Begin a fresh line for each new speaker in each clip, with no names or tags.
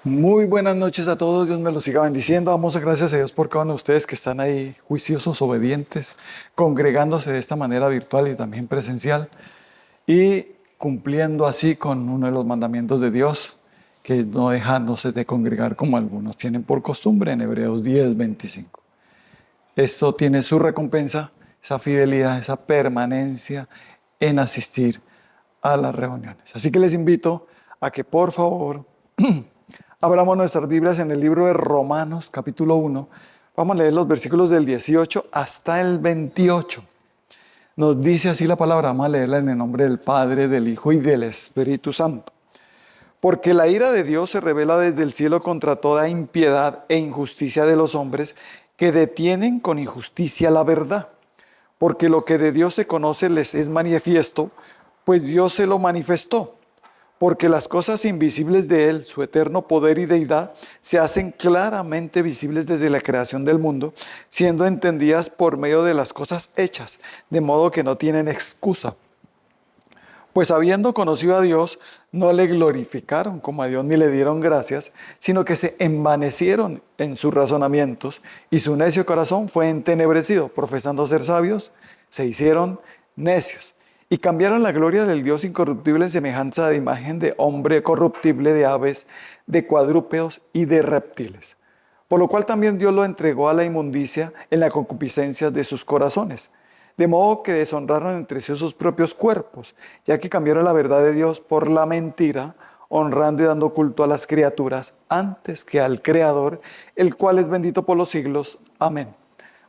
Muy buenas noches a todos, Dios me los siga bendiciendo. Damos gracias a Dios por cada uno de ustedes que están ahí juiciosos, obedientes, congregándose de esta manera virtual y también presencial y cumpliendo así con uno de los mandamientos de Dios, que no dejándose de congregar como algunos tienen por costumbre en Hebreos 10:25. Esto tiene su recompensa, esa fidelidad, esa permanencia en asistir a las reuniones. Así que les invito a que por favor abramos nuestras Biblias en el libro de Romanos, capítulo 1. Vamos a leer los versículos del 18 hasta el 28. Nos dice así la palabra, vamos a leerla en el nombre del Padre, del Hijo y del Espíritu Santo. Porque la ira de Dios se revela desde el cielo contra toda impiedad e injusticia de los hombres que detienen con injusticia la verdad. Porque lo que de Dios se conoce les es manifiesto, pues Dios se lo manifestó. Porque las cosas invisibles de Él, su eterno poder y deidad, se hacen claramente visibles desde la creación del mundo, siendo entendidas por medio de las cosas hechas, de modo que no tienen excusa. Pues habiendo conocido a Dios, no le glorificaron como a Dios ni le dieron gracias, sino que se envanecieron en sus razonamientos y su necio corazón fue entenebrecido. Profesando ser sabios, se hicieron necios y cambiaron la gloria del Dios incorruptible en semejanza de imagen de hombre corruptible, de aves, de cuadrúpedos y de reptiles. Por lo cual también Dios lo entregó a la inmundicia en la concupiscencia de sus corazones, de modo que deshonraron entre sí sus propios cuerpos, ya que cambiaron la verdad de Dios por la mentira, honrando y dando culto a las criaturas antes que al Creador, el cual es bendito por los siglos. Amén.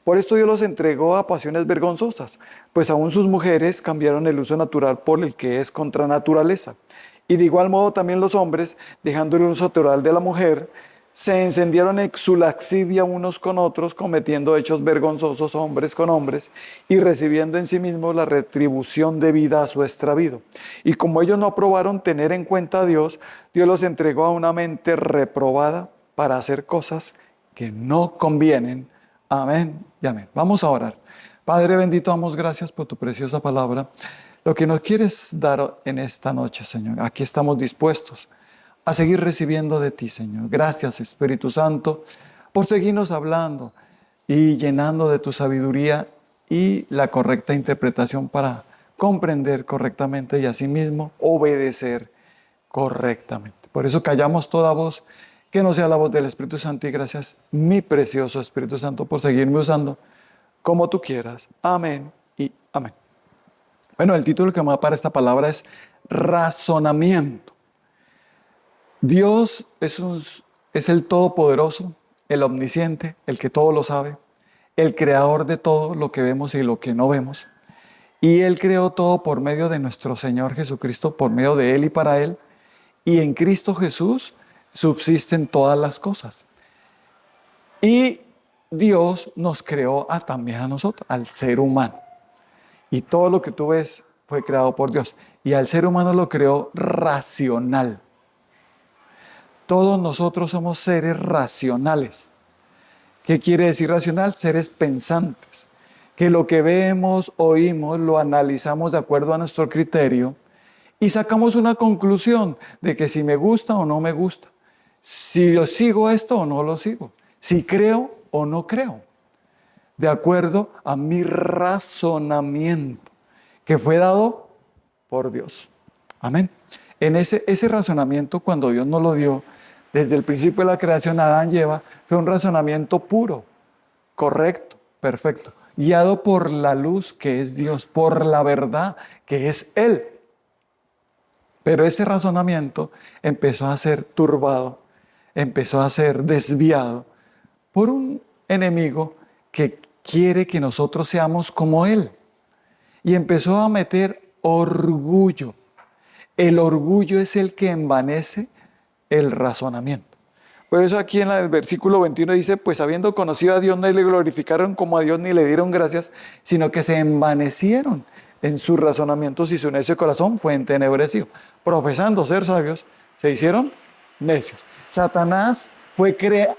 Por esto Dios los entregó a pasiones vergonzosas, pues aún sus mujeres cambiaron el uso natural por el que es contra naturaleza. Y de igual modo también los hombres, dejando el uso natural de la mujer, se encendieron en su laxivia unos con otros, cometiendo hechos vergonzosos hombres con hombres y recibiendo en sí mismos la retribución debida a su extravío. Y como ellos no aprobaron tener en cuenta a Dios, Dios los entregó a una mente reprobada para hacer cosas que no convienen. Amén y amén. Vamos a orar. Padre bendito, damos gracias por tu preciosa palabra. Lo que nos quieres dar en esta noche, Señor, aquí estamos dispuestos a seguir recibiendo de ti, Señor. Gracias, Espíritu Santo, por seguirnos hablando y llenando de tu sabiduría y la correcta interpretación para comprender correctamente y asimismo obedecer correctamente. Por eso callamos toda voz que no sea la voz del Espíritu Santo y gracias, mi precioso Espíritu Santo, por seguirme usando como tú quieras. Amén y amén. Bueno, el título que me da para esta palabra es razonamiento. Dios es el Todopoderoso, el Omnisciente, el que todo lo sabe, el creador de todo lo que vemos y lo que no vemos. Y Él creó todo por medio de nuestro Señor Jesucristo, por medio de Él y para Él. Y en Cristo Jesús subsisten todas las cosas. Y Dios nos creó también a nosotros, al ser humano. Y todo lo que tú ves fue creado por Dios. Y al ser humano lo creó racional. Todos nosotros somos seres racionales. ¿Qué quiere decir racional? Seres pensantes. Que lo que vemos, oímos, lo analizamos de acuerdo a nuestro criterio y sacamos una conclusión de que si me gusta o no me gusta, si lo sigo esto o no lo sigo, si creo o no creo, de acuerdo a mi razonamiento que fue dado por Dios. Amén. En ese razonamiento, cuando Dios nos lo dio, desde el principio de la creación, Adán y Eva, fue un razonamiento puro, correcto, perfecto, guiado por la luz que es Dios, por la verdad que es Él. Pero ese razonamiento empezó a ser turbado, empezó a ser desviado por un enemigo que quiere que nosotros seamos como Él. Y empezó a meter orgullo. El orgullo es el que envanece el razonamiento. Por eso aquí en el versículo 21 dice, pues habiendo conocido a Dios no le glorificaron como a Dios ni le dieron gracias, sino que se envanecieron en sus razonamientos y su necio corazón fue entenebrecido. Profesando ser sabios, se hicieron necios. Satanás fue creado,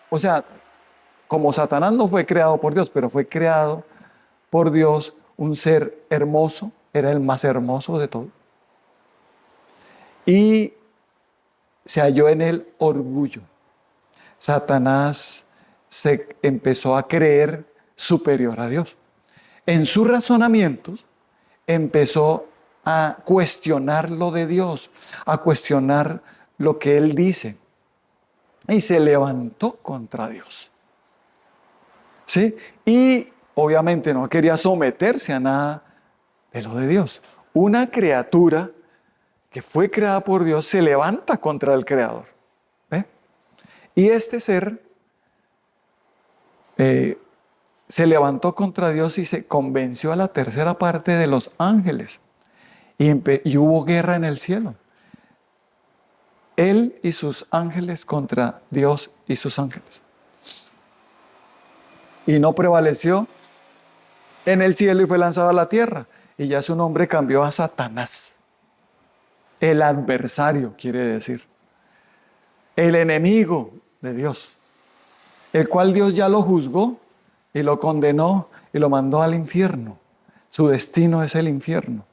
o sea, como Satanás no fue creado por Dios, pero fue creado por Dios un ser hermoso, era el más hermoso de todos. Y se halló en él orgullo. Satanás se empezó a creer superior a Dios. En sus razonamientos empezó a cuestionar lo de Dios, a cuestionar lo que Él dice. Y se levantó contra Dios. ¿Sí? Y obviamente no quería someterse a nada de lo de Dios. Una criatura que fue creada por Dios se levanta contra el Creador. ¿Ve? Y este ser se levantó contra Dios y se convenció a la tercera parte de los ángeles. Y hubo guerra en el cielo. Él y sus ángeles contra Dios y sus ángeles. Y no prevaleció en el cielo y fue lanzado a la tierra. Y ya su nombre cambió a Satanás. El adversario, quiere decir. El enemigo de Dios. El cual Dios ya lo juzgó y lo condenó y lo mandó al infierno. Su destino es el infierno.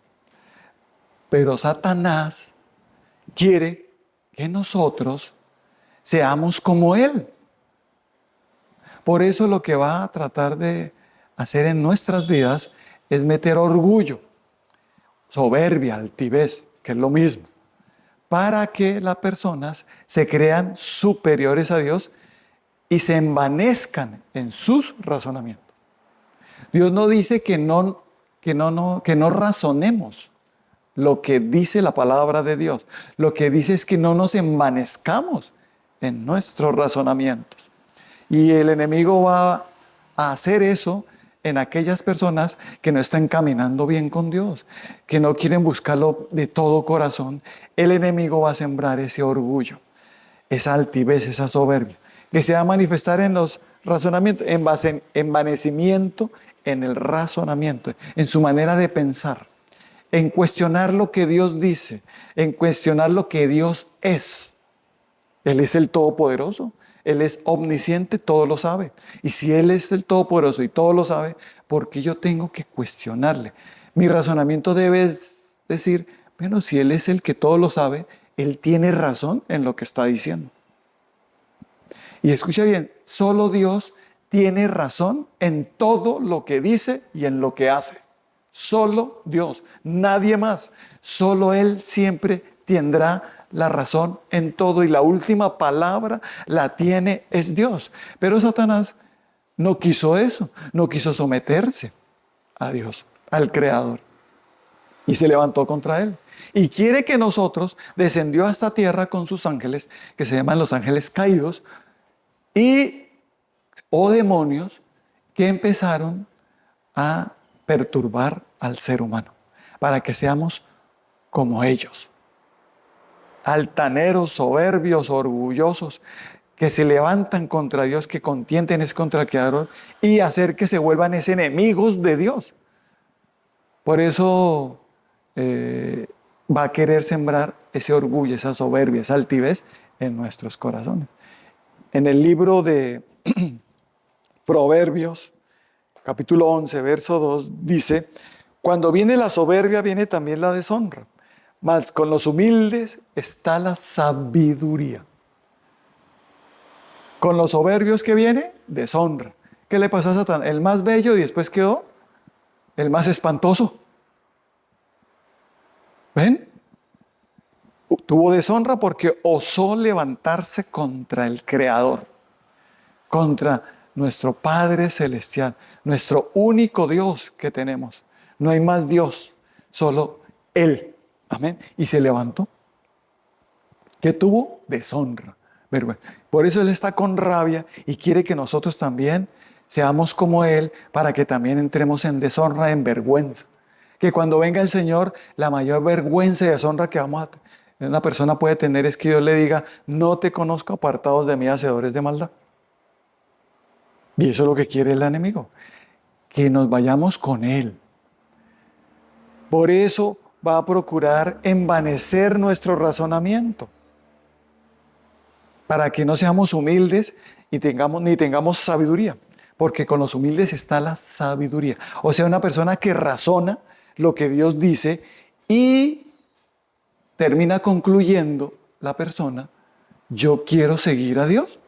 Pero Satanás quiere que nosotros seamos como él. Por eso lo que va a tratar de hacer en nuestras vidas es meter orgullo, soberbia, altivez, que es lo mismo, para que las personas se crean superiores a Dios y se envanezcan en sus razonamientos. Dios no dice que no razonemos lo que dice la palabra de Dios. Lo que dice es que no nos envanezcamos en nuestros razonamientos. Y el enemigo va a hacer eso en aquellas personas que no están caminando bien con Dios, que no quieren buscarlo de todo corazón. El enemigo va a sembrar ese orgullo, esa altivez, esa soberbia, que se va a manifestar en los razonamientos, en envanecimiento en el razonamiento, en su manera de pensar, en cuestionar lo que Dios dice, en cuestionar lo que Dios es. Él es el Todopoderoso, Él es omnisciente, todo lo sabe. Y si Él es el Todopoderoso y todo lo sabe, ¿por qué yo tengo que cuestionarle? Mi razonamiento debe decir, bueno, si Él es el que todo lo sabe, Él tiene razón en lo que está diciendo. Y escucha bien, solo Dios tiene razón en todo lo que dice y en lo que hace. Solo Dios, nadie más. Solo Él siempre tendrá la razón en todo y la última palabra la tiene es Dios. Pero Satanás no quiso eso, no quiso someterse a Dios, al Creador. Y se levantó contra Él. Y quiere que nosotros, descendió a esta tierra con sus ángeles, que se llaman los ángeles caídos, o demonios que empezaron a perturbar al ser humano, para que seamos como ellos. Altaneros, soberbios, orgullosos, que se levantan contra Dios, que contienden es contra el Creador, y hacer que se vuelvan enemigos de Dios. Por eso va a querer sembrar ese orgullo, esa soberbia, esa altivez en nuestros corazones. En el libro de Proverbios, capítulo 11, verso 2, dice, cuando viene la soberbia, viene también la deshonra, mas con los humildes está la sabiduría. Con los soberbios que viene, deshonra. ¿Qué le pasó a Satán? El más bello y después quedó el más espantoso. ¿Ven? Tuvo deshonra porque osó levantarse contra el Creador, contra nuestro Padre Celestial, nuestro único Dios que tenemos. No hay más Dios, solo Él. Amén. Y se levantó. ¿Qué tuvo? Deshonra, vergüenza. Por eso Él está con rabia y quiere que nosotros también seamos como Él, para que también entremos en deshonra, en vergüenza. Que cuando venga el Señor, la mayor vergüenza y deshonra que una persona puede tener es que Dios le diga, no te conozco, apartados de mí, hacedores de maldad. Y eso es lo que quiere el enemigo, que nos vayamos con Él. Por eso va a procurar envanecer nuestro razonamiento, para que no seamos humildes y ni tengamos sabiduría, porque con los humildes está la sabiduría. O sea, una persona que razona lo que Dios dice y termina concluyendo la persona Yo quiero seguir a Dios.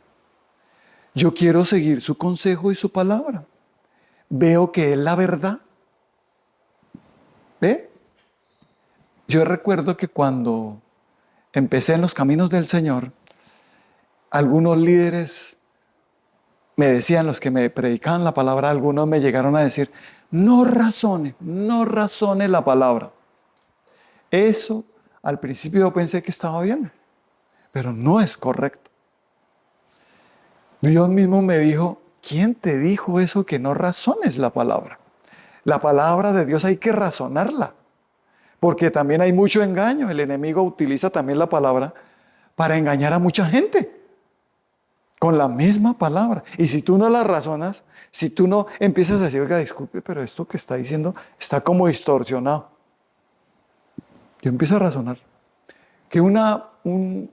Yo quiero seguir su consejo y su palabra. Veo que es la verdad. ¿Ve? Yo recuerdo que cuando empecé en los caminos del Señor, algunos líderes me decían, los que me predicaban la palabra, algunos me llegaron a decir, no razone la palabra. Eso al principio yo pensé que estaba bien, pero no es correcto. Dios mismo me dijo, ¿quién te dijo eso que no razones la palabra? La palabra de Dios hay que razonarla, porque también hay mucho engaño. El enemigo utiliza también la palabra para engañar a mucha gente, con la misma palabra. Y si tú no la razonas, si tú no empiezas a decir, oiga, disculpe, pero esto que está diciendo está como distorsionado. Yo empiezo a razonar. Que un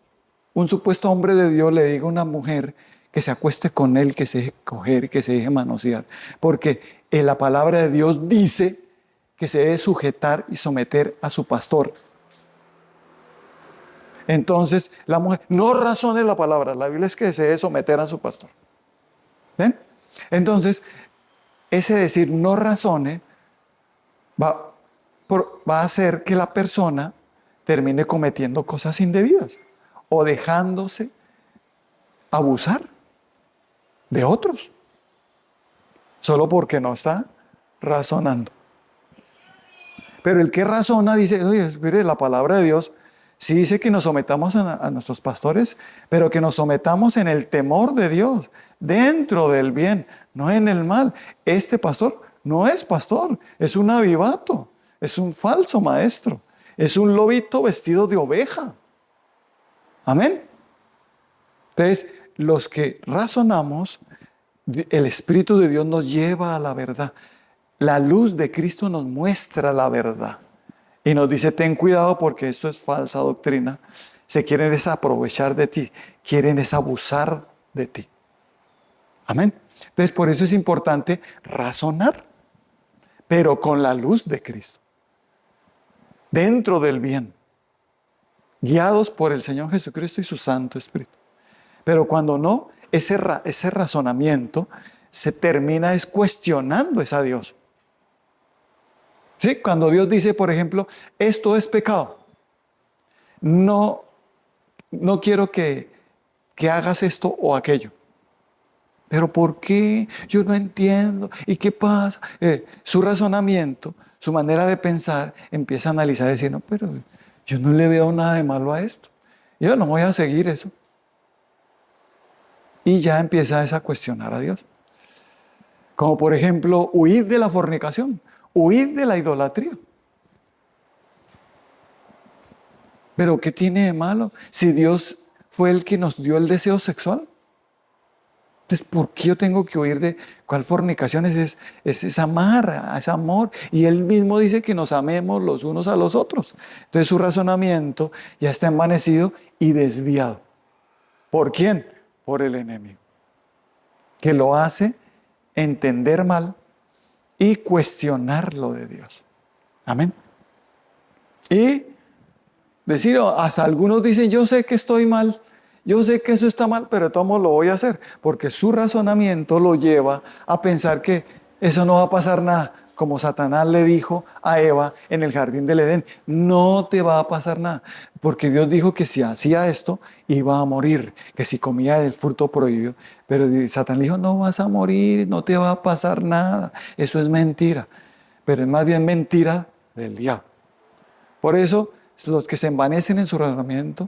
supuesto hombre de Dios le diga a una mujer que se acueste con él, que se deje coger, que se deje manosear. Porque en la palabra de Dios dice que se debe sujetar y someter a su pastor. Entonces, la mujer, no razone la palabra. La Biblia es que se debe someter a su pastor. ¿Ven? Entonces, ese decir no razone va a hacer que la persona termine cometiendo cosas indebidas o dejándose abusar de otros, solo porque no está razonando. Pero el que razona dice, oye, mire, la palabra de Dios sí dice que nos sometamos a nuestros pastores, pero que nos sometamos en el temor de Dios, dentro del bien, no en el mal. Este pastor no es pastor, es un avivato, es un falso maestro, es un lobito vestido de oveja. Amén. Entonces, los que razonamos, el Espíritu de Dios nos lleva a la verdad. La luz de Cristo nos muestra la verdad. Y nos dice, ten cuidado porque esto es falsa doctrina. Se quieren es aprovechar de ti, quieren es abusar de ti. Amén. Entonces, por eso es importante razonar, pero con la luz de Cristo. Dentro del bien. Guiados por el Señor Jesucristo y su Santo Espíritu. Pero cuando no, ese razonamiento se termina es cuestionando a Dios. ¿Sí? Cuando Dios dice, por ejemplo, esto es pecado. No quiero que hagas esto o aquello. ¿Pero por qué? Yo no entiendo. ¿Y qué pasa? Su razonamiento, su manera de pensar, empieza a analizar y decir, no, pero yo no le veo nada de malo a esto. Yo no voy a seguir eso. Y ya empieza a cuestionar a Dios. Como por ejemplo, huir de la fornicación, huir de la idolatría. ¿Pero qué tiene de malo si Dios fue el que nos dio el deseo sexual? Entonces, ¿por qué yo tengo que huir de cuál fornicación? Es amar, es amor. Y Él mismo dice que nos amemos los unos a los otros. Entonces su razonamiento ya está envanecido y desviado. ¿Por quién? Por el enemigo. Que lo hace entender mal y cuestionar lo de Dios. Amén. Y decir, hasta algunos dicen, yo sé que estoy mal, yo sé que eso está mal, pero de todos modos lo voy a hacer, porque su razonamiento lo lleva a pensar que eso no va a pasar nada, como Satanás le dijo a Eva en el jardín del Edén, no te va a pasar nada, porque Dios dijo que si hacía esto, iba a morir, que si comía del fruto prohibido, pero Satanás le dijo, no vas a morir, no te va a pasar nada, eso es mentira, pero es más bien mentira del diablo. Por eso, los que se envanecen en su razonamiento,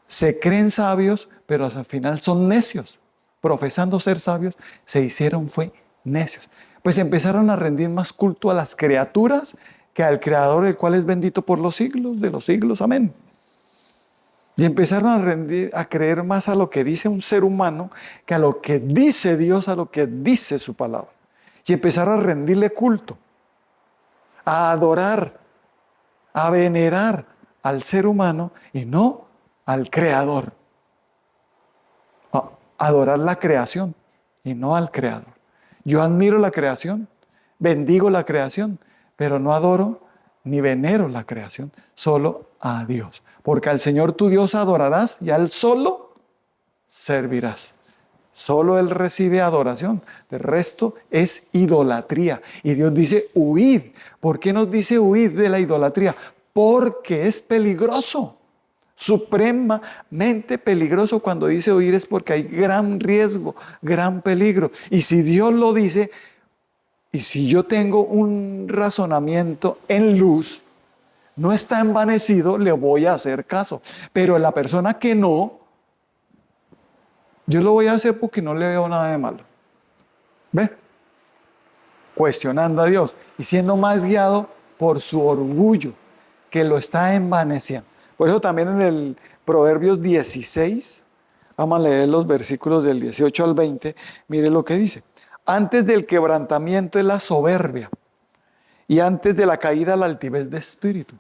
se creen sabios, pero al final son necios. Profesando ser sabios, se hicieron fue necios. Pues empezaron a rendir más culto a las criaturas que al Creador, el cual es bendito por los siglos de los siglos. Amén. Y empezaron a creer más a lo que dice un ser humano que a lo que dice Dios, a lo que dice su palabra. Y empezaron a rendirle culto, a adorar, a venerar al ser humano y no al Creador. A adorar la creación y no al Creador. Yo admiro la creación, bendigo la creación, pero no adoro ni venero la creación, solo a Dios. Porque al Señor tu Dios adorarás y a Él solo servirás. Solo Él recibe adoración. El resto es idolatría. Y Dios dice, huid. ¿Por qué nos dice huid de la idolatría? Porque es peligroso. Supremamente peligroso. Cuando dice huir es porque hay gran riesgo, gran peligro. Y si Dios lo dice, y si yo tengo un razonamiento en luz, no está envanecido, le voy a hacer caso. Pero la persona que no, yo lo voy a hacer porque no le veo nada de malo. ¿Ve? Cuestionando a Dios y siendo más guiado por su orgullo, que lo está envaneciendo. Por eso también en el Proverbios 16, vamos a leer los versículos del 18 al 20, mire lo que dice. Antes del quebrantamiento es la soberbia, y antes de la caída la altivez de espíritu.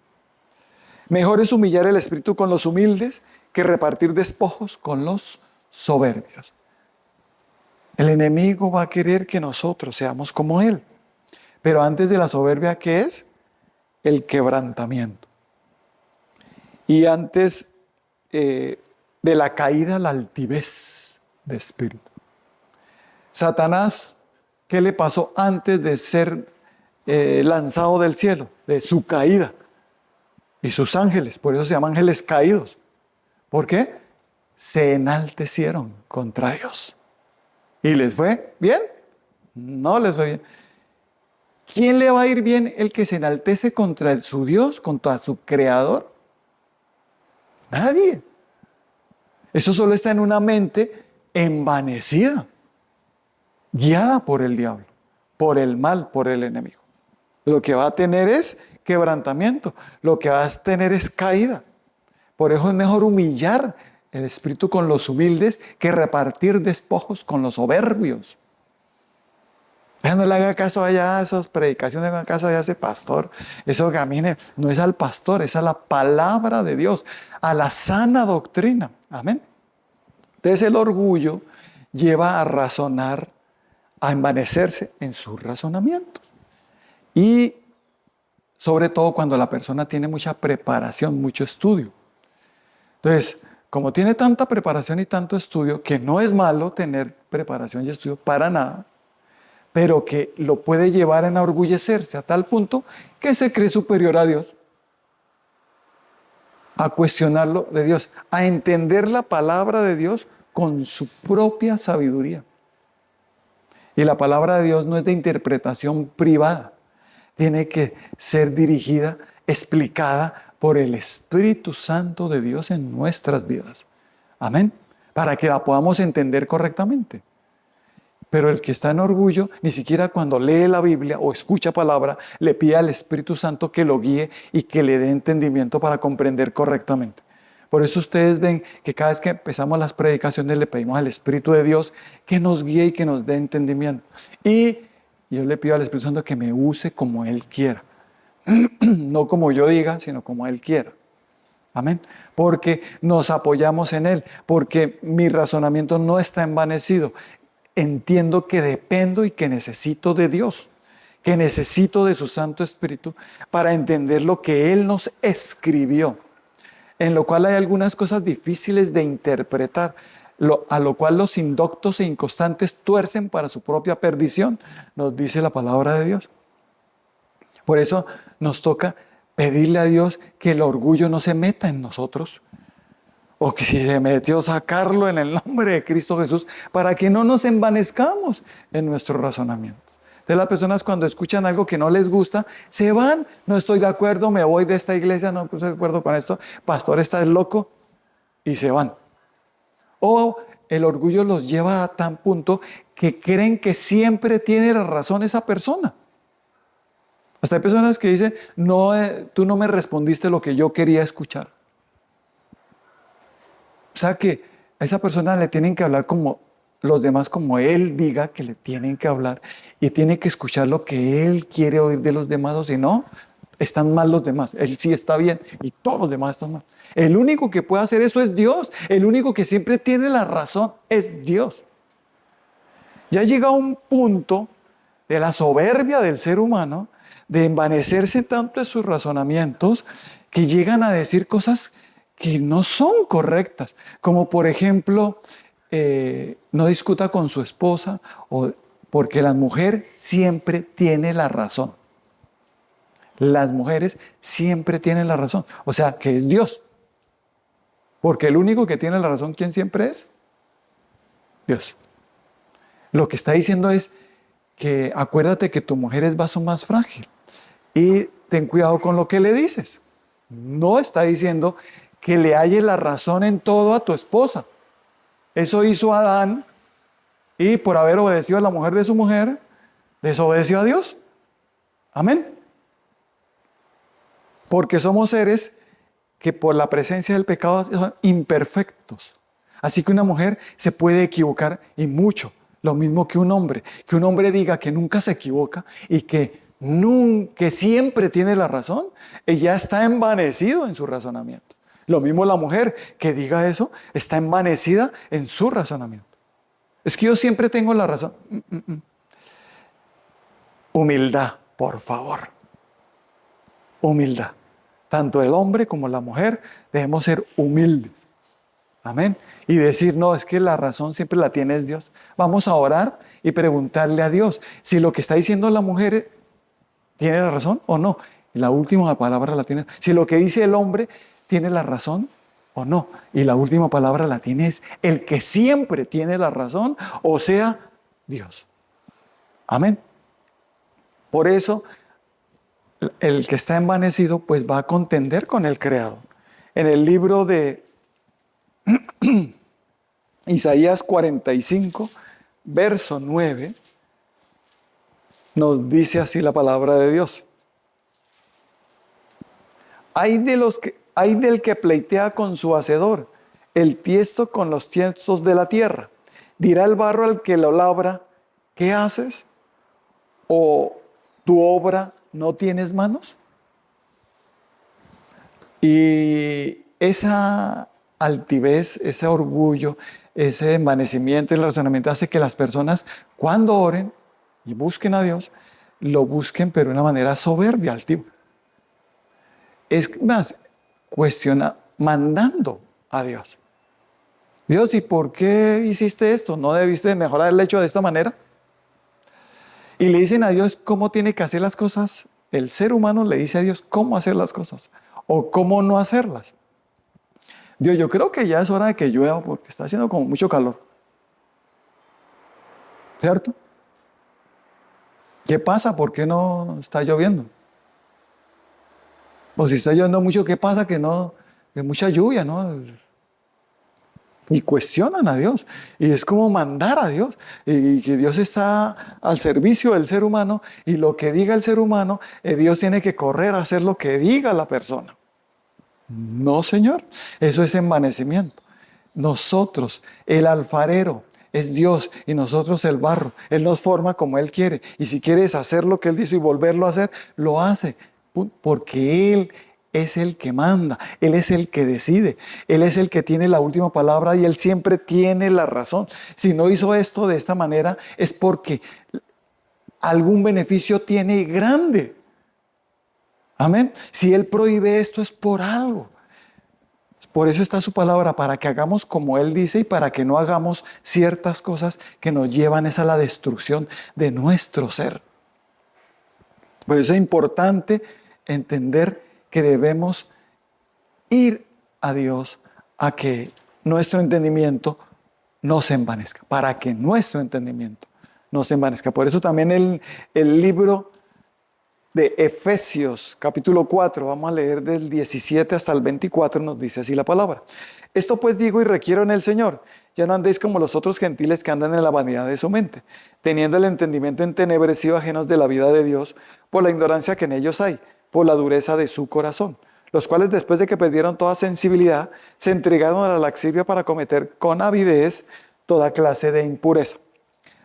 Mejor es humillar el espíritu con los humildes que repartir despojos con los soberbios. El enemigo va a querer que nosotros seamos como él. Pero antes de la soberbia, ¿qué es? El quebrantamiento. Y antes de la caída, la altivez de espíritu. Satanás, ¿qué le pasó antes de ser lanzado del cielo? De su caída. Y sus ángeles, por eso se llaman ángeles caídos. ¿Por qué? Se enaltecieron contra Dios. ¿Y les fue bien? No les fue bien. ¿Quién le va a ir bien? El que se enaltece contra su Dios, contra su Creador. Nadie. Eso solo está en una mente envanecida, guiada por el diablo, por el mal, por el enemigo. Lo que va a tener es quebrantamiento, lo que va a tener es caída. Por eso es mejor humillar el espíritu con los humildes que repartir despojos con los soberbios. No le haga caso allá a esas predicaciones, no le haga caso allá a ese pastor. Eso camine, no es al pastor, es a la palabra de Dios, a la sana doctrina. Amén. Entonces el orgullo lleva a razonar, a envanecerse en sus razonamientos. Y sobre todo cuando la persona tiene mucha preparación, mucho estudio. Entonces, como tiene tanta preparación y tanto estudio, que no es malo tener preparación y estudio para nada, pero que lo puede llevar a enorgullecerse a tal punto que se cree superior a Dios, a cuestionarlo de Dios, a entender la palabra de Dios con su propia sabiduría. Y la palabra de Dios no es de interpretación privada, tiene que ser dirigida, explicada por el Espíritu Santo de Dios en nuestras vidas. Amén. Para que la podamos entender correctamente. Pero el que está en orgullo, ni siquiera cuando lee la Biblia o escucha palabra, le pide al Espíritu Santo que lo guíe y que le dé entendimiento para comprender correctamente. Por eso ustedes ven que cada vez que empezamos las predicaciones le pedimos al Espíritu de Dios que nos guíe y que nos dé entendimiento. Y yo le pido al Espíritu Santo que me use como Él quiera. No como yo diga, sino como Él quiera. Amén. Porque nos apoyamos en Él, porque mi razonamiento no está envanecido. Entiendo que dependo y que necesito de Dios, que necesito de su Santo Espíritu para entender lo que Él nos escribió, en lo cual hay algunas cosas difíciles de interpretar, a lo cual los indoctos e inconstantes tuercen para su propia perdición, nos dice la palabra de Dios. Por eso nos toca pedirle a Dios que el orgullo no se meta en nosotros, o que si se metió, sacarlo en el nombre de Cristo Jesús, para que no nos envanezcamos en nuestro razonamiento. Entonces las personas cuando escuchan algo que no les gusta, se van, no estoy de acuerdo, me voy de esta iglesia, no estoy de acuerdo con esto, pastor está loco, y se van. O el orgullo los lleva a tan punto que creen que siempre tiene la razón esa persona. Hasta hay personas que dicen, no, tú no me respondiste lo que yo quería escuchar. O sea que a esa persona le tienen que hablar como los demás, como él diga que le tienen que hablar, y tiene que escuchar lo que él quiere oír de los demás, o si no, están mal los demás. Él sí está bien y todos los demás están mal. El único que puede hacer eso es Dios. El único que siempre tiene la razón es Dios. Ya llega un punto de la soberbia del ser humano, de envanecerse tanto de sus razonamientos, que llegan a decir cosas que no son correctas. Como por ejemplo, no discuta con su esposa, porque la mujer siempre tiene la razón. Las mujeres siempre tienen la razón. O sea, que es Dios. Porque el único que tiene la razón, ¿quién siempre es? Dios. Lo que está diciendo es que acuérdate que tu mujer es vaso más frágil. Y ten cuidado con lo que le dices. No está diciendo que le halles la razón en todo a tu esposa. Eso hizo Adán y por haber obedecido a la mujer de su mujer, desobedeció a Dios. Amén. Porque somos seres que por la presencia del pecado son imperfectos. Así que una mujer se puede equivocar y mucho. Lo mismo que un hombre. Que un hombre diga que nunca se equivoca y que siempre tiene la razón, ella está envanecido en su razonamiento. Lo mismo la mujer que diga eso, está envanecida en su razonamiento. Es que yo siempre tengo la razón. Humildad, por favor. Humildad. Tanto el hombre como la mujer debemos ser humildes. Amén. Y decir, no, es que la razón siempre la tiene Dios. Vamos a orar y preguntarle a Dios si lo que está diciendo la mujer tiene la razón o no. Y la última palabra la tiene. Si lo que dice el hombre tiene la razón o no. Y la última palabra la tiene es el que siempre tiene la razón, o sea, Dios. Amén. Por eso, el que está envanecido, pues va a contender con el Creador. En el libro de Isaías 45, verso 9, nos dice así la palabra de Dios. Hay del que pleitea con su hacedor, el tiesto con los tiestos de la tierra. Dirá el barro al que lo labra, ¿qué haces? ¿O tu obra no tienes manos? Y esa altivez, ese orgullo, ese envanecimiento y el razonamiento hace que las personas, cuando oren y busquen a Dios, lo busquen pero de una manera soberbia, altiva. Es más, mandando a Dios. Dios, ¿y por qué hiciste esto? ¿No debiste mejorar el hecho de esta manera? Y le dicen a Dios cómo tiene que hacer las cosas. El ser humano le dice a Dios cómo hacer las cosas o cómo no hacerlas. Dios, yo creo que ya es hora de que llueva porque está haciendo como mucho calor. ¿Cierto? ¿Qué pasa? ¿Por qué no está lloviendo? O si está lloviendo mucho, ¿qué pasa? Que mucha lluvia, ¿no? Y cuestionan a Dios. Y es como mandar a Dios. Y que Dios está al servicio del ser humano. Y lo que diga el ser humano, Dios tiene que correr a hacer lo que diga la persona. No, Señor. Eso es envanecimiento. Nosotros, el alfarero, es Dios y nosotros el barro. Él nos forma como Él quiere. Y si quieres hacer lo que Él dice y volverlo a hacer, lo hace. Porque Él es el que manda, Él es el que decide, Él es el que tiene la última palabra y Él siempre tiene la razón. Si no hizo esto de esta manera es porque algún beneficio tiene grande. Amén. Si Él prohíbe esto es por algo. Por eso está su palabra, para que hagamos como Él dice y para que no hagamos ciertas cosas que nos llevan a la destrucción de nuestro ser. Por eso es importante entender que debemos ir a Dios a que nuestro entendimiento no se envanezca, para que nuestro entendimiento no se envanezca. Por eso también el libro de Efesios, capítulo 4, vamos a leer del 17 hasta el 24, nos dice así la palabra. Esto pues digo y requiero en el Señor, ya no andéis como los otros gentiles que andan en la vanidad de su mente, teniendo el entendimiento entenebrecido, ajenos de la vida de Dios, por la ignorancia que en ellos hay, por la dureza de su corazón, los cuales después de que perdieron toda sensibilidad, se entregaron a la laxivia para cometer con avidez toda clase de impureza.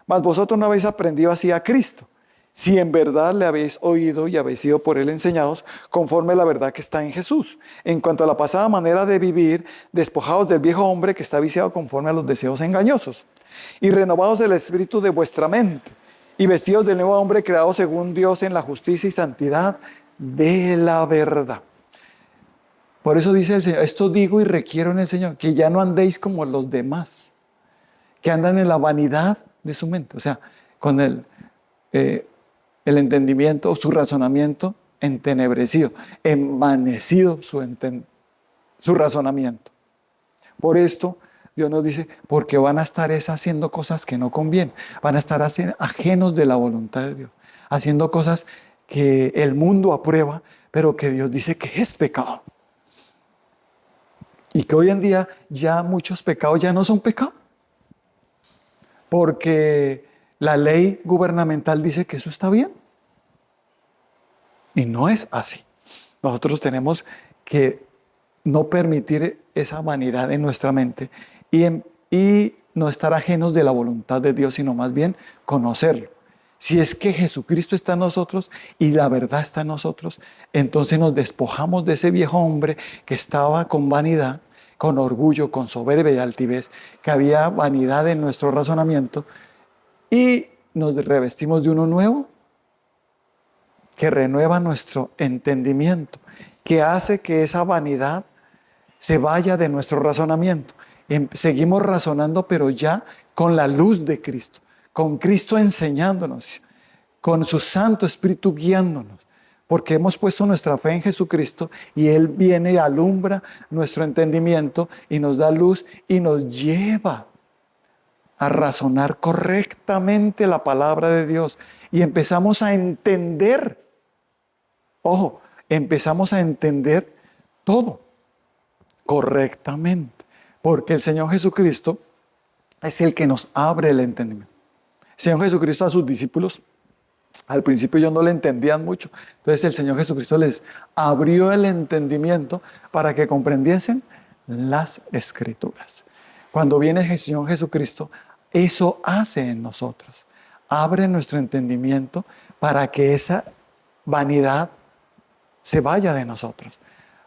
Mas vosotros no habéis aprendido así a Cristo, si en verdad le habéis oído y habéis sido por Él enseñados, conforme a la verdad que está en Jesús. En cuanto a la pasada manera de vivir, despojados del viejo hombre que está viciado conforme a los deseos engañosos, y renovados del espíritu de vuestra mente, y vestidos del nuevo hombre creado según Dios en la justicia y santidad de la verdad. Por eso dice el Señor, esto digo y requiero en el Señor, que ya no andéis como los demás. que andan en la vanidad de su mente, o sea, con el entendimiento o su razonamiento entenebrecido, envanecido su razonamiento. Por esto, Dios nos dice, porque van a estar haciendo cosas que no convienen, van a estar ajenos de la voluntad de Dios, haciendo cosas que el mundo aprueba, pero que Dios dice que es pecado. Y que hoy en día ya muchos pecados ya no son pecado, porque la ley gubernamental dice que eso está bien. Y no es así. Nosotros tenemos que no permitir esa vanidad en nuestra mente y no estar ajenos de la voluntad de Dios, sino más bien conocerlo. Si es que Jesucristo está en nosotros y la verdad está en nosotros, entonces nos despojamos de ese viejo hombre que estaba con vanidad, con orgullo, con soberbia y altivez, que había vanidad en nuestro razonamiento, y nos revestimos de uno nuevo que renueva nuestro entendimiento, que hace que esa vanidad se vaya de nuestro razonamiento. Seguimos razonando, pero ya con la luz de Cristo, con Cristo enseñándonos, con su Santo Espíritu guiándonos, porque hemos puesto nuestra fe en Jesucristo y Él viene y alumbra nuestro entendimiento y nos da luz y nos lleva a razonar correctamente la palabra de Dios y empezamos a entender, ojo, empezamos a entender todo correctamente, porque el Señor Jesucristo es el que nos abre el entendimiento. El Señor Jesucristo a sus discípulos, al principio ellos no le entendían mucho, entonces el Señor Jesucristo les abrió el entendimiento para que comprendiesen las Escrituras. Cuando viene el Señor Jesucristo, eso hace en nosotros, abre nuestro entendimiento para que esa vanidad se vaya de nosotros,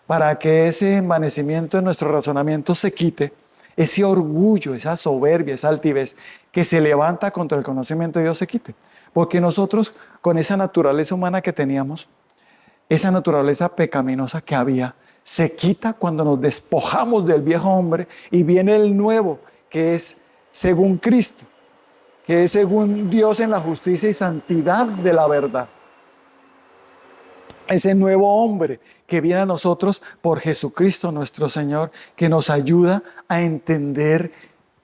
para que ese envanecimiento de nuestro razonamiento se quite, ese orgullo, esa soberbia, esa altivez que se levanta contra el conocimiento de Dios se quite. Porque nosotros, con esa naturaleza humana que teníamos, esa naturaleza pecaminosa que había, se quita cuando nos despojamos del viejo hombre y viene el nuevo, que es según Cristo, que es según Dios en la justicia y santidad de la verdad. Ese nuevo hombre que viene a nosotros por Jesucristo nuestro Señor, que nos ayuda a entender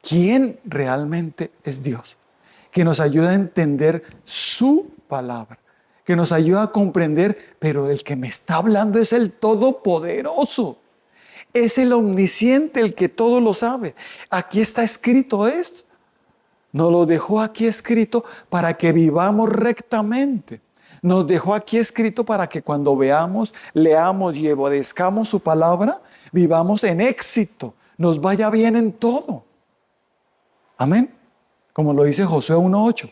quién realmente es Dios, que nos ayuda a entender su palabra, que nos ayuda a comprender, pero el que me está hablando es el Todopoderoso, es el Omnisciente, el que todo lo sabe. Aquí está escrito esto, nos lo dejó aquí escrito para que vivamos rectamente. Nos dejó aquí escrito para que cuando veamos, leamos y obedezcamos su palabra, vivamos en éxito, nos vaya bien en todo. Amén. Como lo dice Josué 1:8.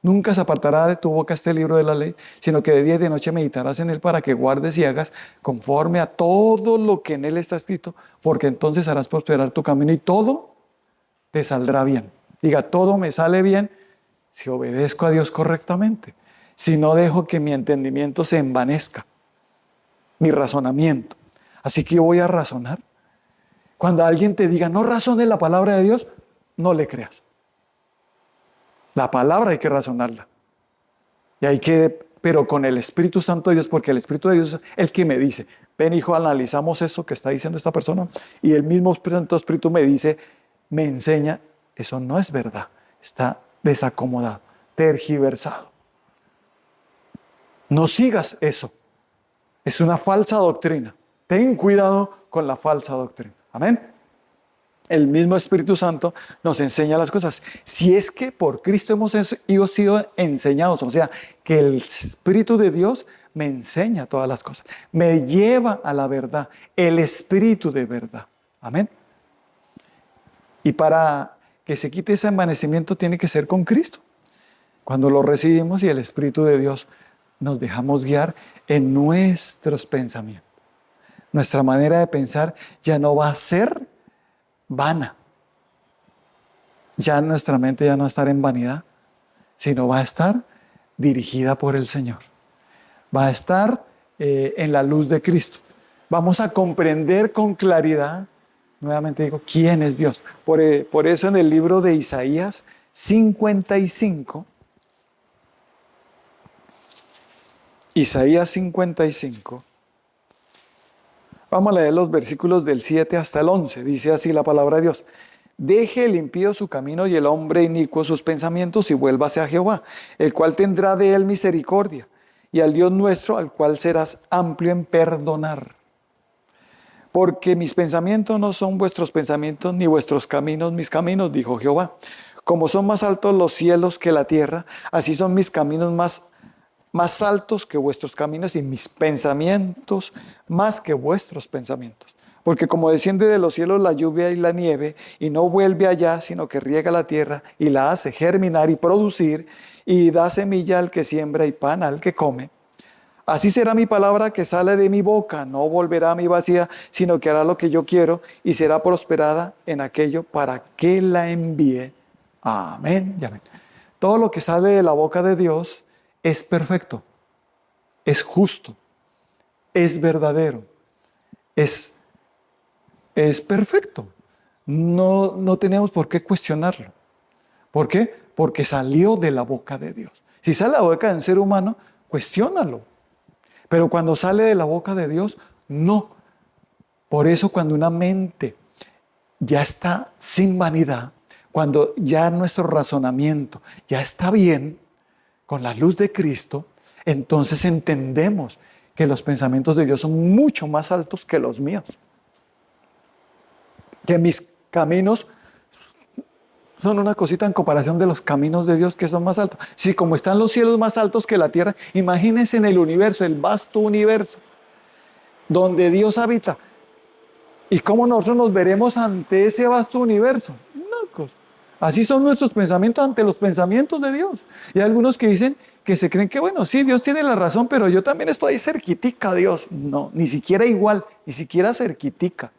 Nunca se apartará de tu boca este libro de la ley, sino que de día y de noche meditarás en él para que guardes y hagas conforme a todo lo que en él está escrito, porque entonces harás prosperar tu camino y todo te saldrá bien. Diga, todo me sale bien si obedezco a Dios correctamente. Si no dejo que mi entendimiento se envanezca, mi razonamiento. Así que yo voy a razonar. Cuando alguien te diga, no razones la palabra de Dios, no le creas. La palabra hay que razonarla. Pero con el Espíritu Santo de Dios, porque el Espíritu de Dios es el que me dice, ven hijo, analizamos eso que está diciendo esta persona, y el mismo Santo Espíritu me dice, me enseña, eso no es verdad, está desacomodado, tergiversado. No sigas eso. Es una falsa doctrina. Ten cuidado con la falsa doctrina. Amén. El mismo Espíritu Santo nos enseña las cosas. Si es que por Cristo hemos sido enseñados, o sea, que el Espíritu de Dios me enseña todas las cosas. Me lleva a la verdad. El Espíritu de verdad. Amén. Y para que se quite ese envanecimiento tiene que ser con Cristo. Cuando lo recibimos y el Espíritu de Dios nos dejamos guiar en nuestros pensamientos. Nuestra manera de pensar ya no va a ser vana. Ya nuestra mente ya no va a estar en vanidad, sino va a estar dirigida por el Señor. Va a estar en la luz de Cristo. Vamos a comprender con claridad nuevamente digo, ¿quién es Dios? Por eso en el libro de Isaías 55, Isaías 55, vamos a leer los versículos del 7 hasta el 11. Dice así la palabra de Dios. Deje el impío su camino y el hombre inicuo sus pensamientos y vuélvase a Jehová, el cual tendrá de él misericordia, y al Dios nuestro, al cual serás amplio en perdonar. Porque mis pensamientos no son vuestros pensamientos, ni vuestros caminos mis caminos, dijo Jehová. Como son más altos los cielos que la tierra, así son mis caminos más altos que vuestros caminos y mis pensamientos más que vuestros pensamientos. Porque como desciende de los cielos la lluvia y la nieve, y no vuelve allá, sino que riega la tierra y la hace germinar y producir, y da semilla al que siembra y pan al que come, así será mi palabra que sale de mi boca, no volverá a mi vacía, sino que hará lo que yo quiero y será prosperada en aquello para que la envíe. Amén y amén. Todo lo que sale de la boca de Dios es perfecto, es justo, es verdadero, es perfecto. No tenemos por qué cuestionarlo. ¿Por qué? Porque salió de la boca de Dios. Si sale de la boca de un ser humano, cuestiónalo. Pero cuando sale de la boca de Dios, no. Por eso cuando una mente ya está sin vanidad, cuando ya nuestro razonamiento ya está bien, con la luz de Cristo, entonces entendemos que los pensamientos de Dios son mucho más altos que los míos. Que mis caminos son una cosita en comparación de los caminos de Dios que son más altos. Si como están los cielos más altos que la tierra, imagínense en el universo, el vasto universo, donde Dios habita. ¿Y cómo nosotros nos veremos ante ese vasto universo? Una cosa. Así son nuestros pensamientos ante los pensamientos de Dios. Y hay algunos que dicen que se creen que, bueno, sí, Dios tiene la razón, pero yo también estoy cerquitica a Dios. No, ni siquiera igual, ni siquiera cerquitica.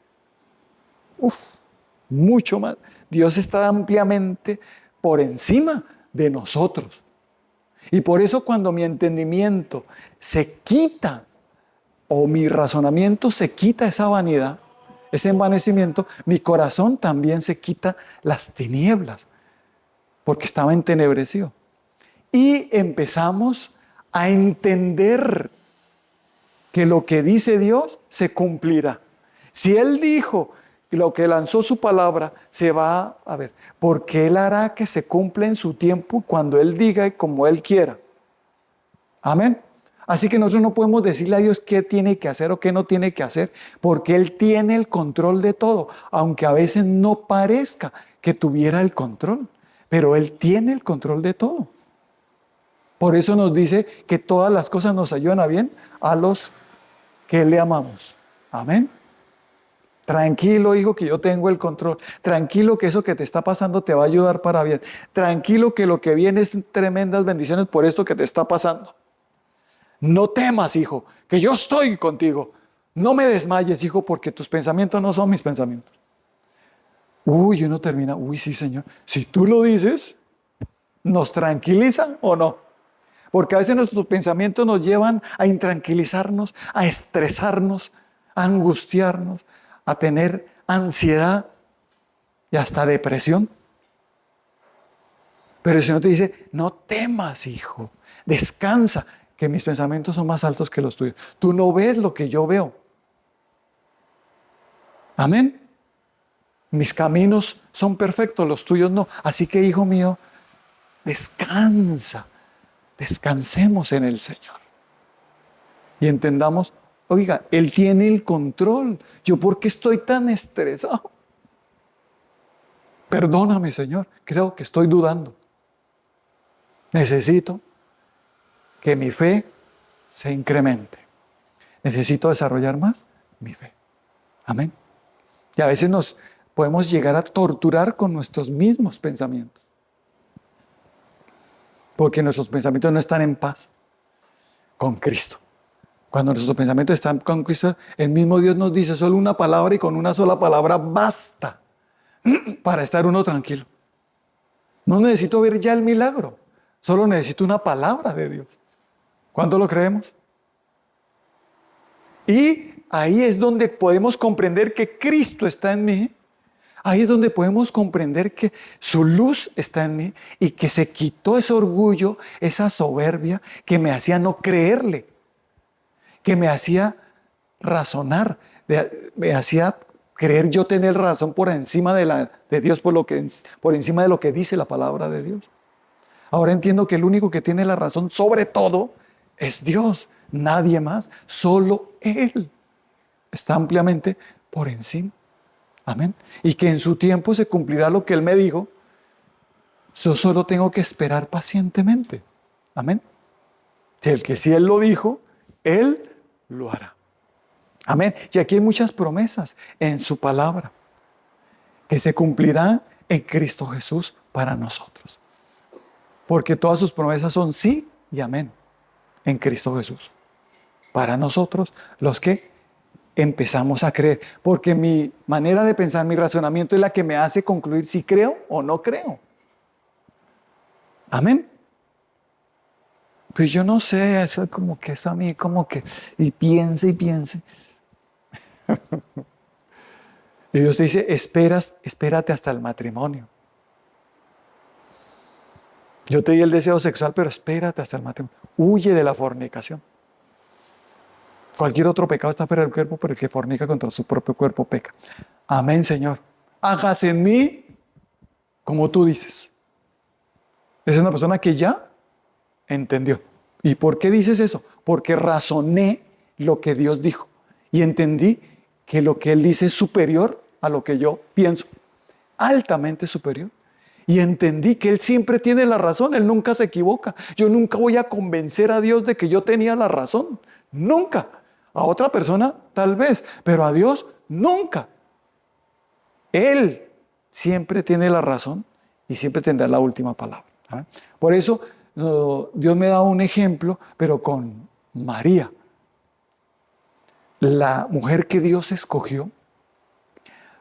Uf, mucho más. Dios está ampliamente por encima de nosotros. Y por eso cuando mi entendimiento se quita, o mi razonamiento se quita esa vanidad, ese envanecimiento, mi corazón también se quita las tinieblas, porque estaba entenebrecido. Y empezamos a entender que lo que dice Dios se cumplirá. Si Él dijo lo que lanzó su palabra, se va a ver, porque Él hará que se cumpla en su tiempo cuando Él diga y como Él quiera. Amén. Así que nosotros no podemos decirle a Dios qué tiene que hacer o qué no tiene que hacer, porque Él tiene el control de todo, aunque a veces no parezca que tuviera el control, pero Él tiene el control de todo. Por eso nos dice que todas las cosas nos ayudan a bien a los que le amamos. Amén. Tranquilo, hijo, que yo tengo el control. Tranquilo que eso que te está pasando te va a ayudar para bien. Tranquilo que lo que viene es tremendas bendiciones por esto que te está pasando. No temas, hijo, que yo estoy contigo. No me desmayes, hijo, porque tus pensamientos no son mis pensamientos. Uy, uno termina, uy, sí, Señor. Si tú lo dices, ¿nos tranquilizan o no? Porque a veces nuestros pensamientos nos llevan a intranquilizarnos, a estresarnos, a angustiarnos, a tener ansiedad y hasta depresión. Pero el Señor te dice, no temas, hijo, descansa, que mis pensamientos son más altos que los tuyos. Tú no ves lo que yo veo. Amén. Mis caminos son perfectos, los tuyos no. Así que, hijo mío, descansa. Descansemos en el Señor. Y entendamos, oiga, Él tiene el control. ¿Yo por qué estoy tan estresado? Perdóname, Señor, creo que estoy dudando. Necesito que mi fe se incremente. Necesito desarrollar más mi fe. Amén. Y a veces nos podemos llegar a torturar con nuestros mismos pensamientos. Porque nuestros pensamientos no están en paz con Cristo. Cuando nuestros pensamientos están con Cristo, el mismo Dios nos dice solo una palabra y con una sola palabra basta para estar uno tranquilo. No necesito ver ya el milagro, solo necesito una palabra de Dios. ¿Cuánto lo creemos? Y ahí es donde podemos comprender que Cristo está en mí. Ahí es donde podemos comprender que su luz está en mí y que se quitó ese orgullo, esa soberbia que me hacía no creerle, que me hacía razonar, me hacía creer yo tener razón por encima de Dios, por encima de lo que dice la palabra de Dios. Ahora entiendo que el único que tiene la razón sobre todo es Dios, nadie más, solo Él está ampliamente por encima. Amén. Y que en su tiempo se cumplirá lo que Él me dijo. Yo solo tengo que esperar pacientemente. Amén. Si Él lo dijo, Él lo hará. Amén. Y aquí hay muchas promesas en su palabra que se cumplirán en Cristo Jesús para nosotros. Porque todas sus promesas son sí y amén en Cristo Jesús. Para nosotros, los que empezamos a creer. Porque mi manera de pensar, mi razonamiento es la que me hace concluir si creo o no creo. Amén. Pues yo no sé, eso como que eso a mí como que, y piense y piense. Y Dios te dice, espérate hasta el matrimonio. Yo te di el deseo sexual, pero espérate hasta el matrimonio. Huye de la fornicación. Cualquier otro pecado está fuera del cuerpo, pero el que fornica contra su propio cuerpo peca. Amén, Señor. Hágase en mí como tú dices. Es una persona que ya entendió. ¿Y por qué dices eso? Porque razoné lo que Dios dijo y entendí que lo que Él dice es superior a lo que yo pienso, altamente superior. Y entendí que Él siempre tiene la razón, Él nunca se equivoca. Yo nunca voy a convencer a Dios de que yo tenía la razón, nunca. A otra persona tal vez, pero a Dios nunca. Él siempre tiene la razón y siempre tendrá la última palabra. ¿Ah? Por eso Dios me da un ejemplo, pero con María, la mujer que Dios escogió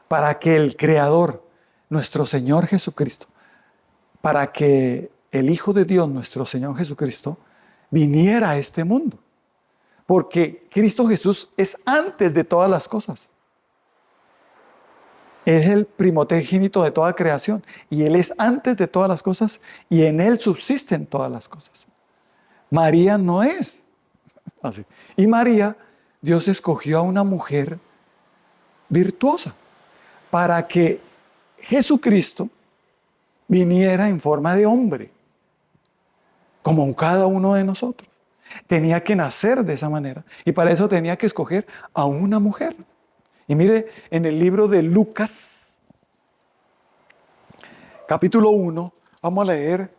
para que el Creador, nuestro Señor Jesucristo, para que el Hijo de Dios, nuestro Señor Jesucristo, viniera a este mundo. Porque Cristo Jesús es antes de todas las cosas. Es el primogénito de toda creación y Él es antes de todas las cosas y en Él subsisten todas las cosas. María no es así. Y María, Dios escogió a una mujer virtuosa para que Jesucristo viniera en forma de hombre, como cada uno de nosotros. Tenía que nacer de esa manera y para eso tenía que escoger a una mujer. Y mire, en el libro de Lucas, capítulo 1, vamos a leer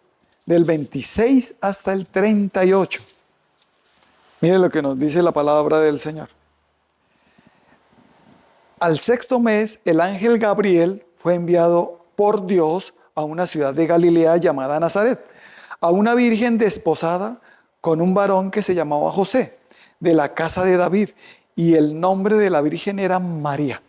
del 26 hasta el 38. Mire lo que nos dice la palabra del Señor. Al sexto mes, el ángel Gabriel fue enviado por Dios a una ciudad de Galilea llamada Nazaret, a una virgen desposada con un varón que se llamaba José, de la casa de David, y el nombre de la virgen era María.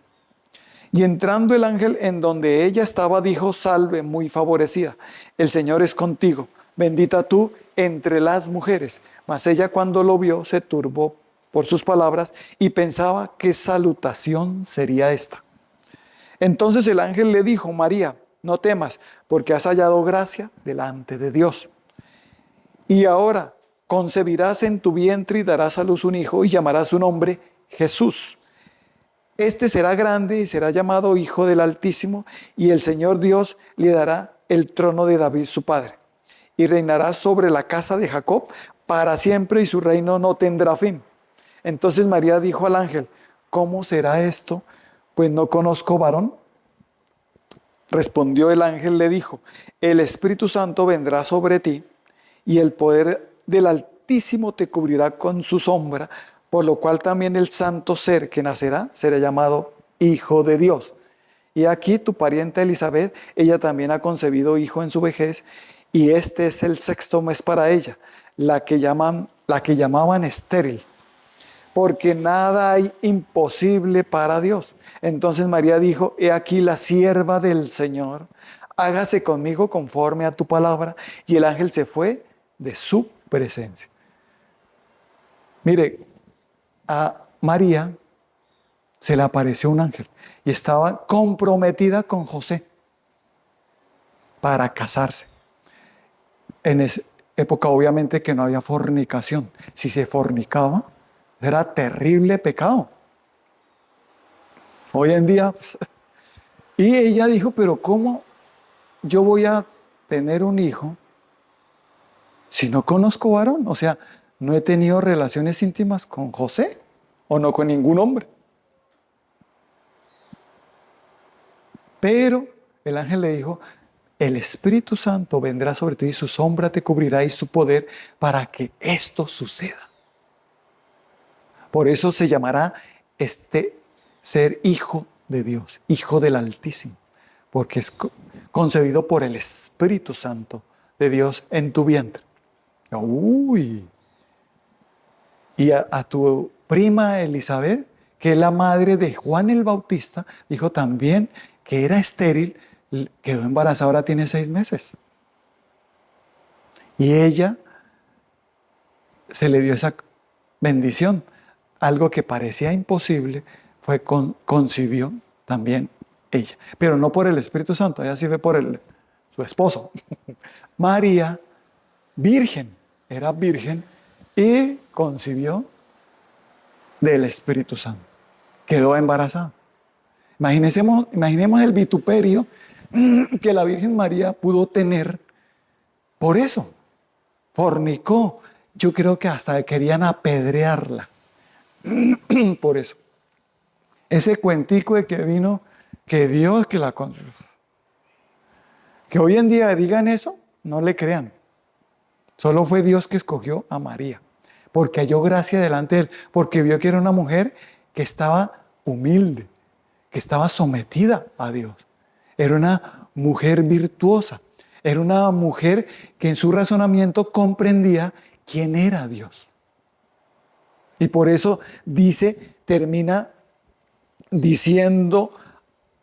Y entrando el ángel en donde ella estaba, dijo: salve, muy favorecida, el Señor es contigo, bendita tú entre las mujeres. Mas ella, cuando lo vio, se turbó por sus palabras y pensaba qué salutación sería esta. Entonces el ángel le dijo: María, no temas, porque has hallado gracia delante de Dios. Y ahora concebirás en tu vientre y darás a luz un hijo y llamarás su nombre Jesús. Este será grande y será llamado Hijo del Altísimo, y el Señor Dios le dará el trono de David su padre. Y reinará sobre la casa de Jacob para siempre, y su reino no tendrá fin. Entonces María dijo al ángel: ¿cómo será esto? Pues no conozco varón. Respondió el ángel, le dijo: el Espíritu Santo vendrá sobre ti, y el poder del Altísimo te cubrirá con su sombra, por lo cual también el santo ser que nacerá será llamado Hijo de Dios. Y aquí tu parienta Elizabeth, ella también ha concebido hijo en su vejez, y este es el sexto mes para ella, la que llamaban estéril, porque nada hay imposible para Dios. Entonces María dijo: he aquí la sierva del Señor, hágase conmigo conforme a tu palabra. Y el ángel se fue de su presencia. Mire, a María se le apareció un ángel y estaba comprometida con José para casarse. En esa época obviamente que no había fornicación. Si se fornicaba, era terrible pecado. Hoy en día, y ella dijo, pero ¿cómo yo voy a tener un hijo si no conozco varón? O sea, no he tenido relaciones íntimas con José o no con ningún hombre. Pero el ángel le dijo, el Espíritu Santo vendrá sobre ti y su sombra te cubrirá y su poder para que esto suceda. Por eso se llamará este ser hijo de Dios, hijo del Altísimo, porque es concebido por el Espíritu Santo de Dios en tu vientre. Uy. Y a tu prima Elizabeth, que es la madre de Juan el Bautista, dijo también que era estéril, quedó embarazada, ahora tiene 6 meses. Y ella se le dio esa bendición. Algo que parecía imposible, concibió también ella. Pero no por el Espíritu Santo, ella sí fue por su esposo. María, virgen, era virgen y concibió del Espíritu Santo. Quedó embarazada. Imaginemos el vituperio que la Virgen María pudo tener por eso. Fornicó. Yo creo que hasta querían apedrearla por eso. Ese cuentico de que vino, que Dios que la construyó. Que hoy en día digan eso, no le crean. Solo fue Dios que escogió a María, porque halló gracia delante de él, porque vio que era una mujer que estaba humilde, que estaba sometida a Dios. Era una mujer virtuosa, era una mujer que en su razonamiento comprendía quién era Dios. Y por eso termina diciendo,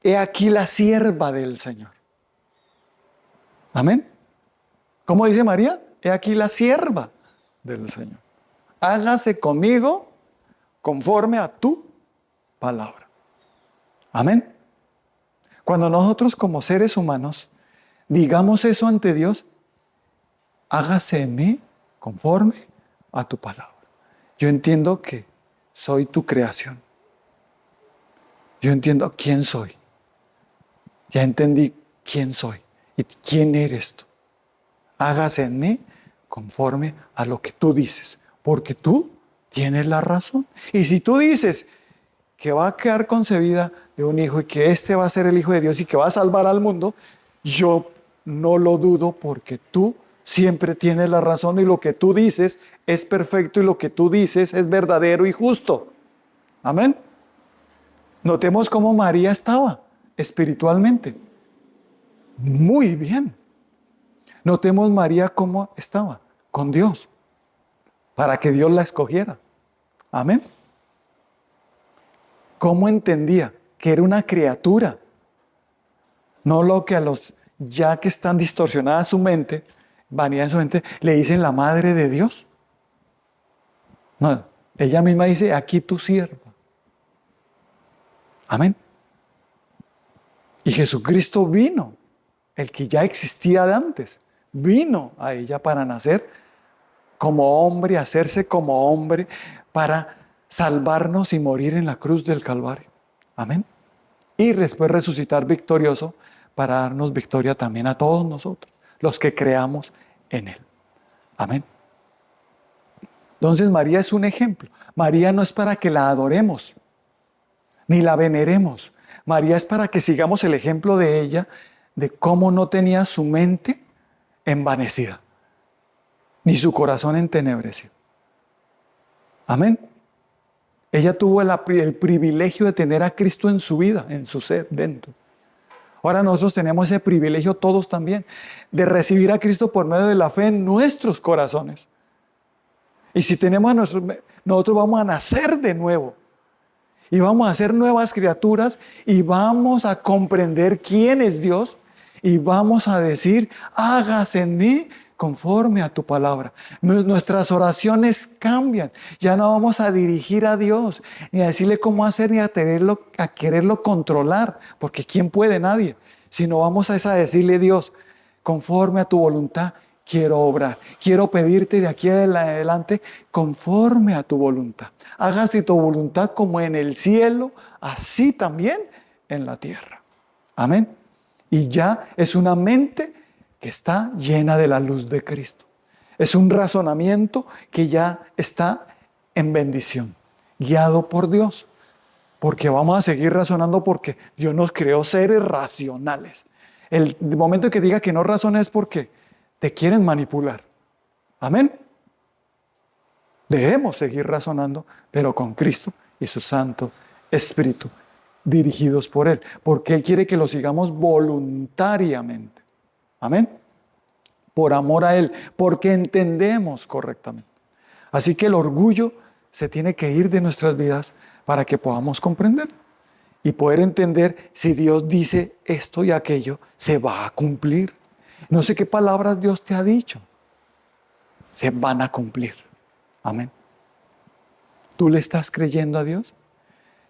he aquí la sierva del Señor. Amén. ¿Cómo dice María? He aquí la sierva del Señor. Hágase conmigo conforme a tu palabra. Amén. Cuando nosotros como seres humanos digamos eso ante Dios, hágase en mí conforme a tu palabra. Yo entiendo que soy tu creación. Yo entiendo quién soy. Ya entendí quién soy y quién eres tú. Hágase en mí conforme a lo que tú dices, porque tú tienes la razón. Y si tú dices que va a quedar concebida de un hijo y que este va a ser el Hijo de Dios y que va a salvar al mundo, yo no lo dudo porque tú siempre tienes la razón y lo que tú dices es perfecto y lo que tú dices es verdadero y justo. Amén. Notemos cómo María estaba espiritualmente. Muy bien. Notemos María cómo estaba con Dios para que Dios la escogiera. Amén. ¿Cómo entendía que era una criatura? No lo que a los ya que están distorsionadas su mente, vanidad en su mente, le dicen la madre de Dios. No, ella misma dice, aquí tu sierva. Amén. Y Jesucristo vino, el que ya existía de antes, vino a ella para nacer como hombre, hacerse como hombre, para salvarnos y morir en la cruz del Calvario. Amén. Y después resucitar victorioso para darnos victoria también a todos nosotros, los que creamos en Él. Amén. Entonces María es un ejemplo. María no es para que la adoremos, ni la veneremos. María es para que sigamos el ejemplo de ella, de cómo no tenía su mente envanecida, ni su corazón entenebrecido. Amén. Ella tuvo el privilegio de tener a Cristo en su vida, en su ser, dentro. Ahora nosotros tenemos ese privilegio todos también, de recibir a Cristo por medio de la fe en nuestros corazones. Y si tenemos nosotros vamos a nacer de nuevo. Y vamos a ser nuevas criaturas y vamos a comprender quién es Dios y vamos a decir, hágase en mí conforme a tu palabra. Nuestras oraciones cambian. Ya no vamos a dirigir a Dios, ni a decirle cómo hacer, ni a quererlo controlar, porque ¿quién puede? Nadie. Sino vamos a decirle, Dios, conforme a tu voluntad, quiero obrar. Quiero pedirte de aquí en adelante, conforme a tu voluntad. Hágase tu voluntad como en el cielo, así también en la tierra. Amén. Y ya es una mente que está llena de la luz de Cristo. Es un razonamiento que ya está en bendición, guiado por Dios. Porque vamos a seguir razonando porque Dios nos creó seres racionales. El momento que diga que no razona es porque te quieren manipular. Amén. Debemos seguir razonando, pero con Cristo y su Santo Espíritu, dirigidos por Él, porque Él quiere que lo sigamos voluntariamente. Amén. Por amor a Él, porque entendemos correctamente. Así que el orgullo se tiene que ir de nuestras vidas para que podamos comprender y poder entender si Dios dice esto y aquello, se va a cumplir. No sé qué palabras Dios te ha dicho, se van a cumplir. Amén. ¿Tú le estás creyendo a Dios?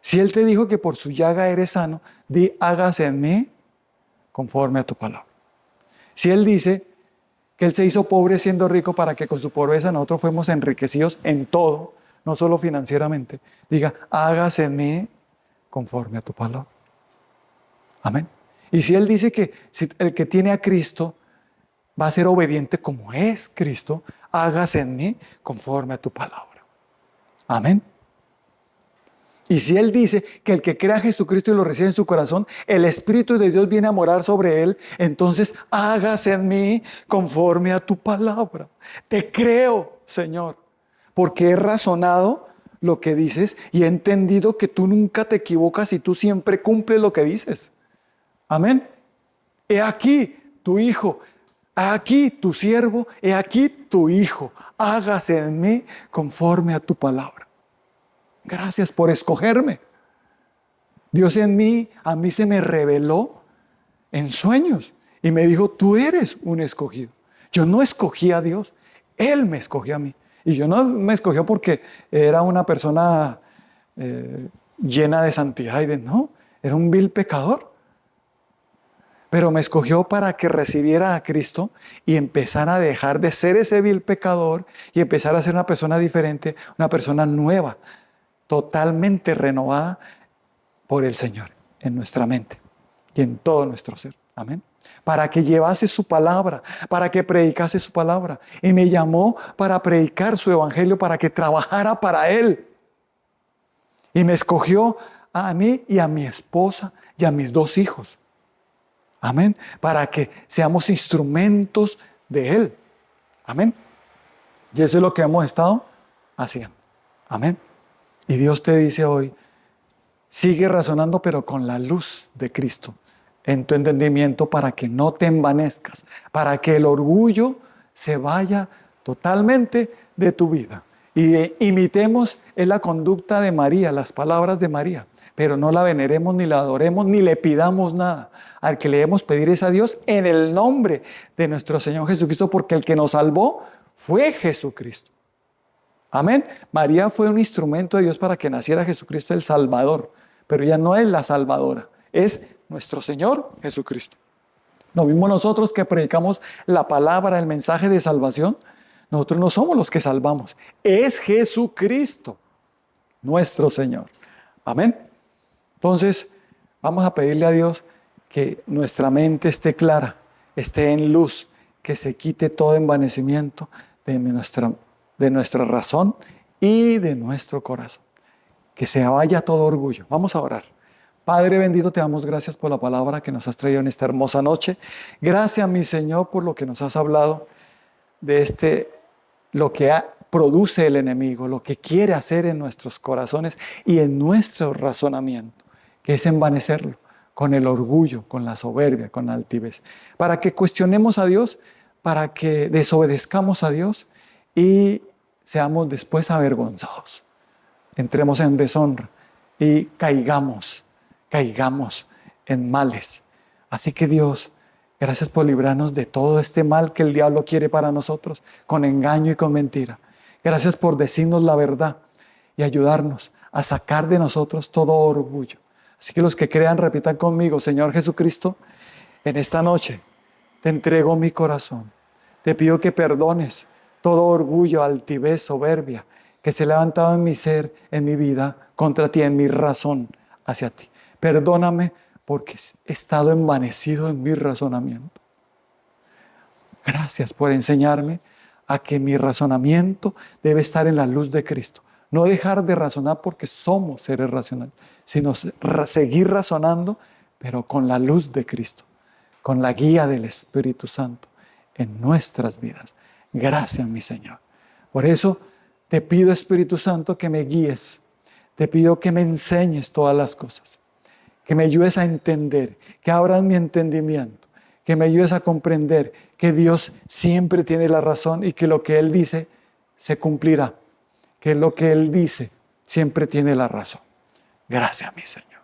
Si Él te dijo que por su llaga eres sano, di, hágase en mí conforme a tu palabra. Si Él dice que Él se hizo pobre siendo rico para que con su pobreza nosotros fuéramos enriquecidos en todo, no solo financieramente, diga, hágase en mí conforme a tu palabra. Amén. Y si Él dice que si el que tiene a Cristo va a ser obediente como es Cristo, hágase en mí conforme a tu palabra. Amén. Y si Él dice que el que crea a Jesucristo y lo recibe en su corazón, el Espíritu de Dios viene a morar sobre él, entonces hágase en mí conforme a tu palabra. Te creo, Señor, porque he razonado lo que dices y he entendido que tú nunca te equivocas y tú siempre cumples lo que dices. Amén. He aquí tu hijo, he aquí tu siervo, he aquí tu hijo. Hágase en mí conforme a tu palabra. Gracias por escogerme. Dios a mí se me reveló en sueños y me dijo, tú eres un escogido. Yo no escogí a Dios, Él me escogió a mí. Y yo no me escogió porque era una persona llena de santidad y no, era un vil pecador. Pero me escogió para que recibiera a Cristo y empezara a dejar de ser ese vil pecador y empezar a ser una persona diferente, una persona nueva, totalmente renovada por el Señor en nuestra mente y en todo nuestro ser. Amén. Para que llevase su palabra, para que predicase su palabra. Y me llamó para predicar su evangelio, para que trabajara para Él. Y me escogió a mí y a mi esposa y a mis 2 hijos. Amén. Para que seamos instrumentos de Él. Amén. Y eso es lo que hemos estado haciendo. Amén. Y Dios te dice hoy, sigue razonando pero con la luz de Cristo en tu entendimiento para que no te envanezcas, para que el orgullo se vaya totalmente de tu vida. Y imitemos en la conducta de María, las palabras de María, pero no la veneremos, ni la adoremos, ni le pidamos nada. Al que le debemos pedir es a Dios en el nombre de nuestro Señor Jesucristo, porque el que nos salvó fue Jesucristo. Amén. María fue un instrumento de Dios para que naciera Jesucristo el Salvador, pero ella no es la salvadora, es nuestro Señor Jesucristo. Lo mismo nosotros que predicamos la palabra, el mensaje de salvación, nosotros no somos los que salvamos, es Jesucristo, nuestro Señor. Amén. Entonces, vamos a pedirle a Dios que nuestra mente esté clara, esté en luz, que se quite todo envanecimiento de nuestra razón y de nuestro corazón. Que se vaya todo orgullo. Vamos a orar. Padre bendito, te damos gracias por la palabra que nos has traído en esta hermosa noche. Gracias, mi Señor, por lo que nos has hablado de lo que produce el enemigo, lo que quiere hacer en nuestros corazones y en nuestro razonamiento, que es envanecerlo con el orgullo, con la soberbia, con la altivez, para que cuestionemos a Dios, para que desobedezcamos a Dios y seamos después avergonzados. Entremos en deshonra y caigamos en males. Así que Dios, Gracias por librarnos de todo este mal que el diablo quiere para nosotros, con engaño y con mentira. Gracias por decirnos la verdad y ayudarnos a sacar de nosotros todo orgullo. Así que los que crean, repitan conmigo: Señor Jesucristo, en esta noche te entrego mi corazón. Te pido que perdones todo orgullo, altivez, soberbia que se ha levantado en mi ser, en mi vida, contra ti, en mi razón hacia ti. Perdóname porque he estado envanecido en mi razonamiento. Gracias por enseñarme a que mi razonamiento debe estar en la luz de Cristo. No dejar de razonar porque somos seres racionales, sino seguir razonando, pero con la luz de Cristo, con la guía del Espíritu Santo en nuestras vidas. Gracias, mi Señor. Por eso te pido, Espíritu Santo, que me guíes. Te pido que me enseñes todas las cosas, que me ayudes a entender, que abras mi entendimiento, que me ayudes a comprender que Dios siempre tiene la razón y que lo que Él dice se cumplirá, que lo que Él dice siempre tiene la razón. Gracias, mi Señor.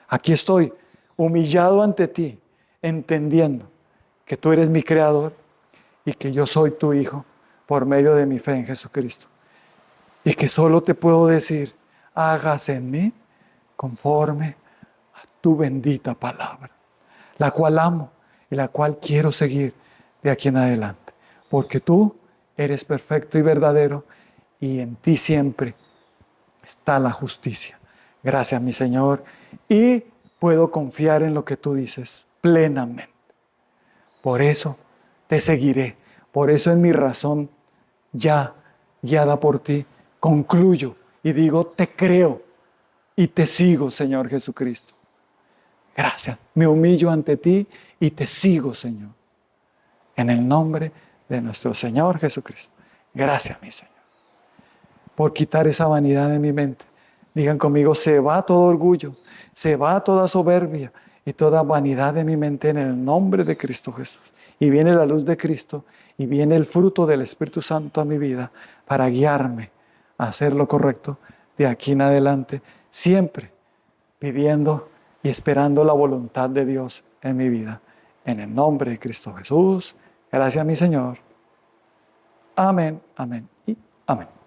Aquí estoy, humillado ante ti, entendiendo que tú eres mi creador y que yo soy tu hijo por medio de mi fe en Jesucristo. Y que solo te puedo decir: hágase en mí conforme a tu bendita palabra, la cual amo y la cual quiero seguir de aquí en adelante. Porque tú eres perfecto y verdadero y en ti siempre está la justicia. Gracias, mi Señor. Y puedo confiar en lo que tú dices plenamente. Por eso te seguiré. Por eso en mi razón, ya guiada por ti, concluyo y digo: te creo y te sigo, Señor Jesucristo. Gracias. Me humillo ante ti y te sigo, Señor. En el nombre de nuestro Señor Jesucristo. Gracias, mi Señor, por quitar esa vanidad de mi mente. Digan conmigo: se va todo orgullo, se va toda soberbia y toda vanidad de mi mente en el nombre de Cristo Jesús. Y viene la luz de Cristo y viene el fruto del Espíritu Santo a mi vida para guiarme a hacer lo correcto de aquí en adelante, siempre pidiendo y esperando la voluntad de Dios en mi vida. En el nombre de Cristo Jesús. Gracias, mi Señor. Amén, amén y amén.